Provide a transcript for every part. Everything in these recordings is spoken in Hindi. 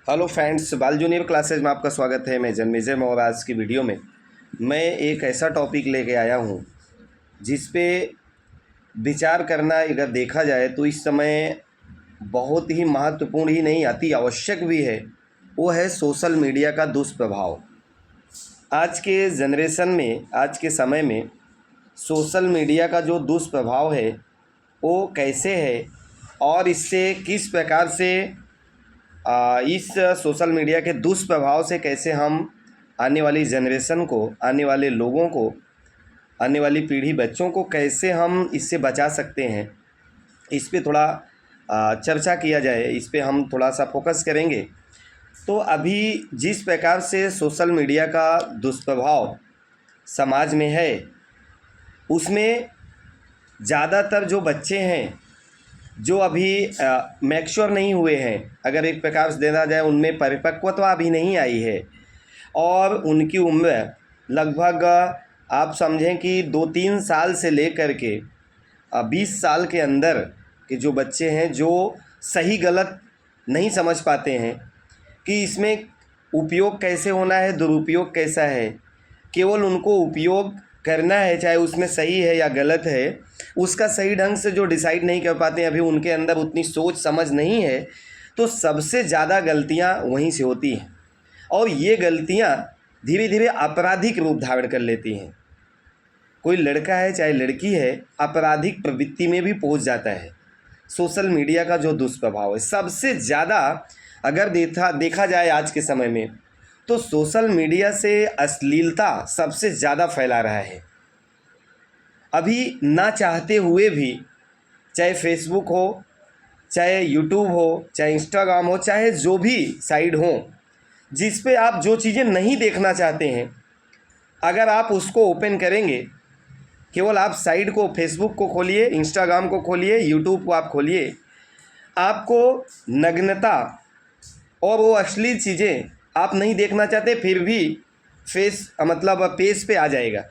हेलो फ्रेंड्स, बाल जूनियर क्लासेज में आपका स्वागत है। मैं जन्मेजय और आज की वीडियो में मैं एक ऐसा टॉपिक लेके आया हूँ जिस पे विचार करना अगर देखा जाए तो इस समय बहुत ही महत्वपूर्ण ही नहीं, अति आवश्यक भी है। वो है सोशल मीडिया का दुष्प्रभाव। आज के जनरेशन में, आज के समय में सोशल मीडिया का जो दुष्प्रभाव है वो कैसे है और इससे किस प्रकार से इस सोशल मीडिया के दुष्प्रभाव से कैसे हम आने वाली जनरेशन को, आने वाले लोगों को, आने वाली पीढ़ी बच्चों को कैसे हम इससे बचा सकते हैं, इस पे थोड़ा चर्चा किया जाए। इस पे हम थोड़ा सा फोकस करेंगे। तो अभी जिस प्रकार से सोशल मीडिया का दुष्प्रभाव समाज में है, उसमें ज़्यादातर जो बच्चे हैं जो अभी मैच्योर नहीं हुए हैं, अगर एक प्रकार से देखा जाए उनमें परिपक्वता अभी नहीं आई है और उनकी उम्र लगभग आप समझें कि 2-3 साल से लेकर के 20 साल के अंदर के जो बच्चे हैं, जो सही गलत नहीं समझ पाते हैं कि इसमें उपयोग कैसे होना है, दुरुपयोग कैसा है। केवल उनको उपयोग करना है, चाहे उसमें सही है या गलत है, उसका सही ढंग से जो डिसाइड नहीं कर पाते हैं, अभी उनके अंदर उतनी सोच समझ नहीं है। तो सबसे ज़्यादा गलतियां वहीं से होती हैं और ये गलतियां धीरे धीरे आपराधिक रूप धारण कर लेती हैं। कोई लड़का है चाहे लड़की है, आपराधिक प्रवृत्ति में भी पहुंच जाता है। सोशल मीडिया का जो दुष्प्रभाव है सबसे ज़्यादा, अगर देखा जाए आज के समय में, तो सोशल मीडिया से अश्लीलता सबसे ज़्यादा फैला रहा है। अभी ना चाहते हुए भी, चाहे फेसबुक हो, चाहे यूट्यूब हो, चाहे इंस्टाग्राम हो, चाहे जो भी साइट हो जिस पे आप जो चीज़ें नहीं देखना चाहते हैं, अगर आप उसको ओपन करेंगे, केवल आप साइट को, फेसबुक को खोलिए, इंस्टाग्राम को खोलिए, यूट्यूब को आप खोलिए, आपको नग्नता और वो अश्लील चीज़ें आप नहीं देखना चाहते फिर भी पेज पे आ जाएगा।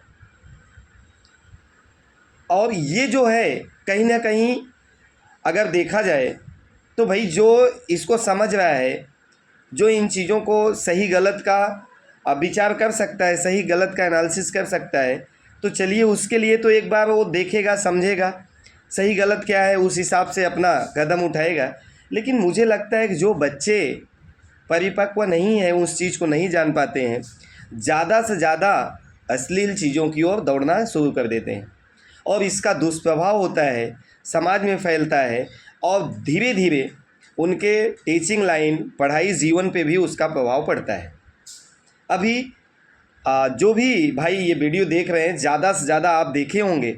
और ये जो है कहीं ना कहीं अगर देखा जाए तो भाई जो इसको समझ रहा है, जो इन चीज़ों को सही गलत का विचार कर सकता है, सही गलत का एनालिसिस कर सकता है, तो चलिए उसके लिए तो एक बार वो देखेगा, समझेगा सही गलत क्या है, उस हिसाब से अपना कदम उठाएगा। लेकिन मुझे लगता है कि जो बच्चे परिपक्व नहीं है, उस चीज़ को नहीं जान पाते हैं, ज़्यादा से ज़्यादा अश्लील चीज़ों की ओर दौड़ना शुरू कर देते हैं और इसका दुष्प्रभाव होता है, समाज में फैलता है और धीरे धीरे उनके टीचिंग लाइन, पढ़ाई जीवन पे भी उसका प्रभाव पड़ता है। अभी जो भी भाई ये वीडियो देख रहे हैं, ज़्यादा से ज़्यादा आप देखे होंगे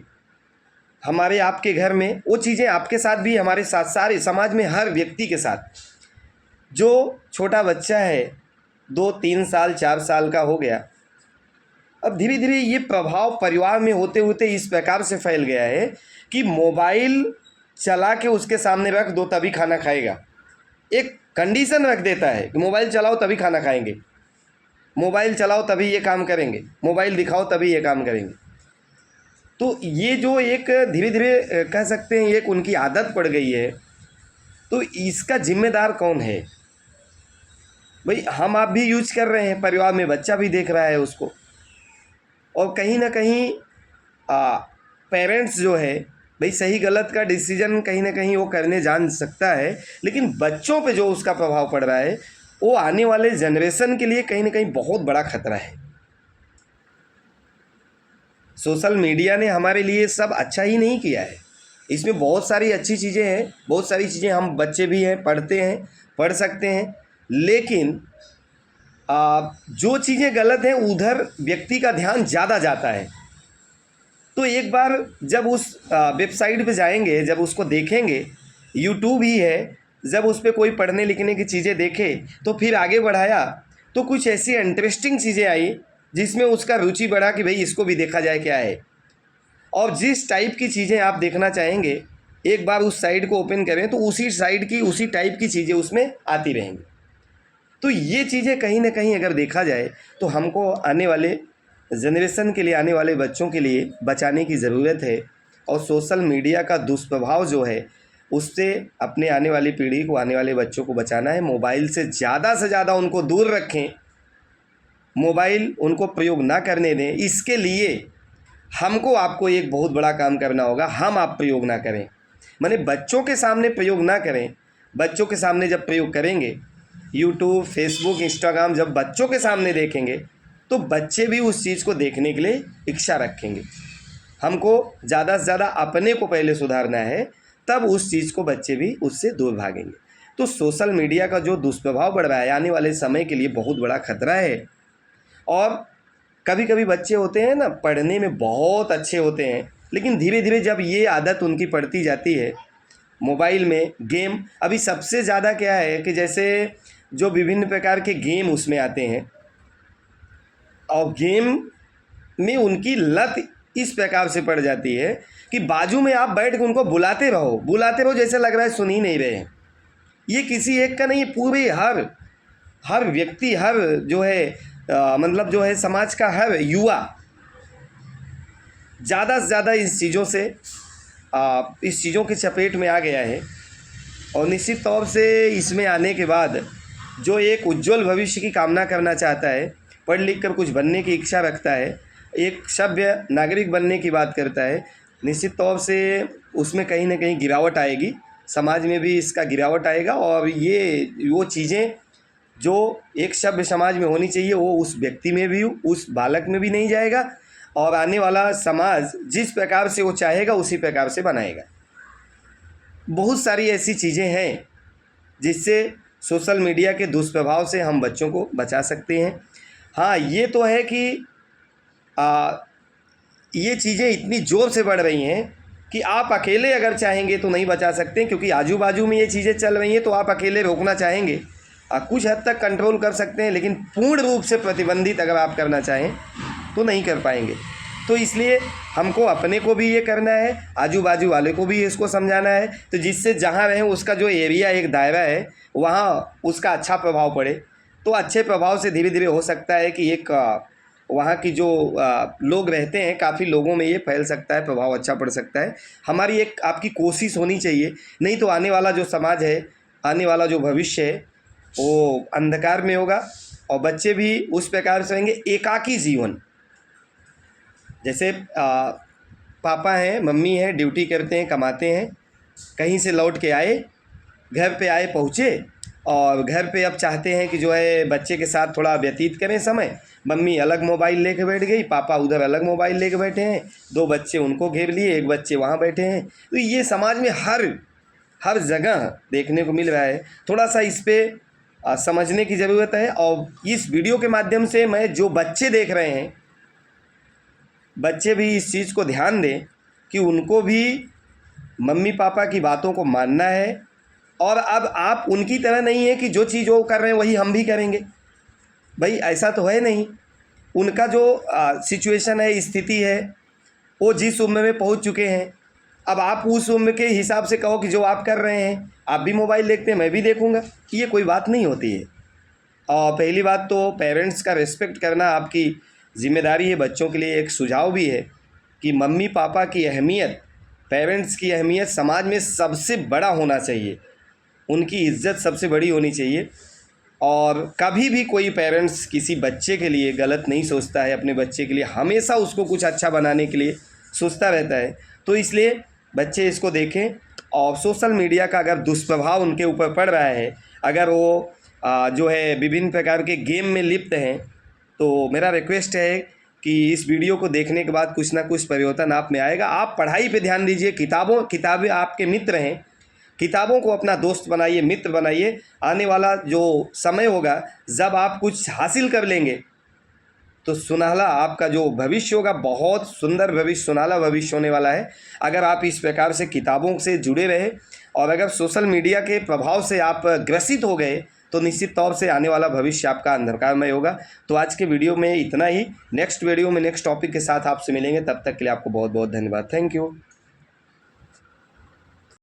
हमारे आपके घर में वो चीज़ें, आपके साथ भी, हमारे साथ, सारे समाज में हर व्यक्ति के साथ, जो छोटा बच्चा है 2-3 साल 4 साल का हो गया, अब धीरे धीरे ये प्रभाव परिवार में होते होते इस प्रकार से फैल गया है कि मोबाइल चला के उसके सामने रख दो तभी खाना खाएगा। एक कंडीशन रख देता है कि मोबाइल चलाओ तभी खाना खाएंगे, मोबाइल चलाओ तभी ये काम करेंगे, मोबाइल दिखाओ तभी ये काम करेंगे। तो ये जो एक धीरे धीरे कह सकते हैं एक उनकी आदत पड़ गई है। तो इसका जिम्मेदार कौन है भाई? हम आप भी यूज कर रहे हैं, परिवार में बच्चा भी देख रहा है उसको, और कहीं ना कहीं पेरेंट्स जो है भाई सही गलत का डिसीजन कहीं ना कहीं वो करने जान सकता है, लेकिन बच्चों पे जो उसका प्रभाव पड़ रहा है वो आने वाले जनरेशन के लिए कहीं ना कहीं बहुत बड़ा खतरा है। सोशल मीडिया ने हमारे लिए सब अच्छा ही नहीं किया है, इसमें बहुत सारी अच्छी चीज़ें हैं, बहुत सारी चीज़ें हम बच्चे भी हैं, पढ़ते हैं, पढ़ सकते हैं, लेकिन जो चीज़ें गलत हैं उधर व्यक्ति का ध्यान ज़्यादा जाता है। तो एक बार जब उस वेबसाइट पे जाएंगे, जब उसको देखेंगे, यूट्यूब ही है, जब उस पर कोई पढ़ने लिखने की चीज़ें देखे तो फिर आगे बढ़ाया तो कुछ ऐसी इंटरेस्टिंग चीज़ें आई जिसमें उसका रुचि बढ़ा कि भाई इसको भी देखा जाए क्या है। और जिस टाइप की चीज़ें आप देखना चाहेंगे, एक बार उस साइट को ओपन करें तो उसी साइट की, उसी टाइप की चीज़ें उसमें आती रहेंगी। तो ये चीज़ें कहीं ना कहीं अगर देखा जाए तो हमको आने वाले जनरेशन के लिए, आने वाले बच्चों के लिए बचाने की ज़रूरत है। और सोशल मीडिया का दुष्प्रभाव जो है उससे अपने आने वाली पीढ़ी को, आने वाले बच्चों को बचाना है। मोबाइल से ज़्यादा उनको दूर रखें, मोबाइल उनको प्रयोग ना करने दें। इसके लिए हमको आपको एक बहुत बड़ा काम करना होगा। हम आप प्रयोग ना करें, माने बच्चों के सामने प्रयोग ना करें। बच्चों के सामने जब प्रयोग करेंगे, यूट्यूब, फेसबुक, इंस्टाग्राम जब बच्चों के सामने देखेंगे तो बच्चे भी उस चीज़ को देखने के लिए इच्छा रखेंगे। हमको ज़्यादा से ज़्यादा अपने को पहले सुधारना है, तब उस चीज़ को बच्चे भी उससे दूर भागेंगे। तो सोशल मीडिया का जो दुष्प्रभाव बढ़ रहा है आने वाले समय के लिए बहुत बड़ा खतरा है। और कभी कभी बच्चे होते हैं ना, पढ़ने में बहुत अच्छे होते हैं, लेकिन धीरे धीरे जब ये आदत उनकी पड़ती जाती है, मोबाइल में गेम, अभी सबसे ज़्यादा क्या है कि जैसे जो विभिन्न प्रकार के गेम उसमें आते हैं, और गेम में उनकी लत इस प्रकार से पड़ जाती है कि बाजू में आप बैठ के उनको बुलाते रहो, जैसे लग रहा है सुन ही नहीं रहे हैं। ये किसी एक का नहीं, पूरे हर व्यक्ति, हर जो है मतलब जो है समाज का हर युवा ज़्यादा से ज़्यादा इस चीज़ों की चपेट में आ गया है। और निश्चित तौर से इसमें आने के बाद जो एक उज्जवल भविष्य की कामना करना चाहता है, पढ़ लिख कर कुछ बनने की इच्छा रखता है, एक सभ्य नागरिक बनने की बात करता है, निश्चित तौर से उसमें कहीं ना कहीं गिरावट आएगी, समाज में भी इसका गिरावट आएगा। और ये वो चीज़ें जो एक सभ्य समाज में होनी चाहिए वो उस व्यक्ति में भी, उस बालक में भी नहीं जाएगा, और आने वाला समाज जिस प्रकार से वो चाहेगा उसी प्रकार से बनाएगा। बहुत सारी ऐसी चीज़ें हैं जिससे सोशल मीडिया के दुष्प्रभाव से हम बच्चों को बचा सकते हैं। हाँ, ये तो है कि ये चीज़ें इतनी ज़ोर से बढ़ रही हैं कि आप अकेले अगर चाहेंगे तो नहीं बचा सकते, क्योंकि आजू बाजू में ये चीज़ें चल रही हैं तो आप अकेले रोकना चाहेंगे, कुछ हद तक कंट्रोल कर सकते हैं, लेकिन पूर्ण रूप से प्रतिबंधित अगर आप करना चाहें तो नहीं कर पाएंगे। तो इसलिए हमको अपने को भी ये करना है, आजू बाजू वाले को भी इसको समझाना है, तो जिससे जहाँ रहें उसका जो एरिया, एक दायरा है, वहाँ उसका अच्छा प्रभाव पड़े। तो अच्छे प्रभाव से धीरे धीरे हो सकता है कि एक वहाँ की जो लोग रहते हैं, काफ़ी लोगों में ये फैल सकता है, प्रभाव अच्छा पड़ सकता है। हमारी एक आपकी कोशिश होनी चाहिए, नहीं तो आने वाला जो समाज है, आने वाला जो भविष्य है वो अंधकार में होगा, और बच्चे भी उस प्रकार से रहेंगे एकाकी जीवन। जैसे पापा हैं, मम्मी हैं, ड्यूटी करते हैं, कमाते हैं, कहीं से लौट के आए, घर पे आए, पहुँचे, और घर पे अब चाहते हैं कि जो है बच्चे के साथ थोड़ा व्यतीत करें समय। मम्मी अलग मोबाइल लेके बैठ गई, पापा उधर अलग मोबाइल लेके बैठे हैं, 2 बच्चे उनको घेर लिए, 1 बच्चे वहाँ बैठे हैं। तो ये समाज में हर जगह देखने को मिल रहा है। थोड़ा सा इस पर समझने की ज़रूरत है। और इस वीडियो के माध्यम से मैं जो बच्चे देख रहे हैं, बच्चे भी इस चीज़ को ध्यान दें कि उनको भी मम्मी पापा की बातों को मानना है। और अब आप उनकी तरह नहीं है कि जो चीज़ वो कर रहे हैं वही हम भी करेंगे, भाई ऐसा तो है नहीं। उनका जो सिचुएशन है, स्थिति है, वो जिस उम्र में पहुंच चुके हैं, अब आप उस उम्र के हिसाब से कहो कि जो आप कर रहे हैं, आप भी मोबाइल देखते हैं, मैं भी देखूंगा, ये कोई बात नहीं होती है। और पहली बात तो पेरेंट्स का रिस्पेक्ट करना आपकी जिम्मेदारी है। बच्चों के लिए एक सुझाव भी है कि मम्मी पापा की अहमियत, पेरेंट्स की अहमियत समाज में सबसे बड़ा होना चाहिए, उनकी इज्जत सबसे बड़ी होनी चाहिए। और कभी भी कोई पेरेंट्स किसी बच्चे के लिए गलत नहीं सोचता है, अपने बच्चे के लिए हमेशा उसको कुछ अच्छा बनाने के लिए सोचता रहता है। तो इसलिए बच्चे इसको देखें। और सोशल मीडिया का अगर दुष्प्रभाव उनके ऊपर पड़ रहा है, अगर वो जो है विभिन्न प्रकार के गेम में लिप्त हैं, तो मेरा रिक्वेस्ट है कि इस वीडियो को देखने के बाद कुछ ना कुछ परिवर्तन आप में आएगा। आप पढ़ाई पे ध्यान दीजिए, किताबें आपके मित्र हैं, किताबों को अपना दोस्त बनाइए, मित्र बनाइए। आने वाला जो समय होगा जब आप कुछ हासिल कर लेंगे तो सुनहला आपका जो भविष्य होगा, बहुत सुंदर भविष्य, सुनहला भविष्य होने वाला है। अगर आप इस प्रकार से किताबों से जुड़े रहे और अगर सोशल मीडिया के प्रभाव से आप ग्रसित हो गए तो निश्चित तौर से आने वाला भविष्य आपका अंधकारमय होगा। तो आज के वीडियो में इतना ही। नेक्स्ट वीडियो में नेक्स्ट टॉपिक के साथ आपसे मिलेंगे, तब तक के लिए आपको बहुत बहुत धन्यवाद। Thank you.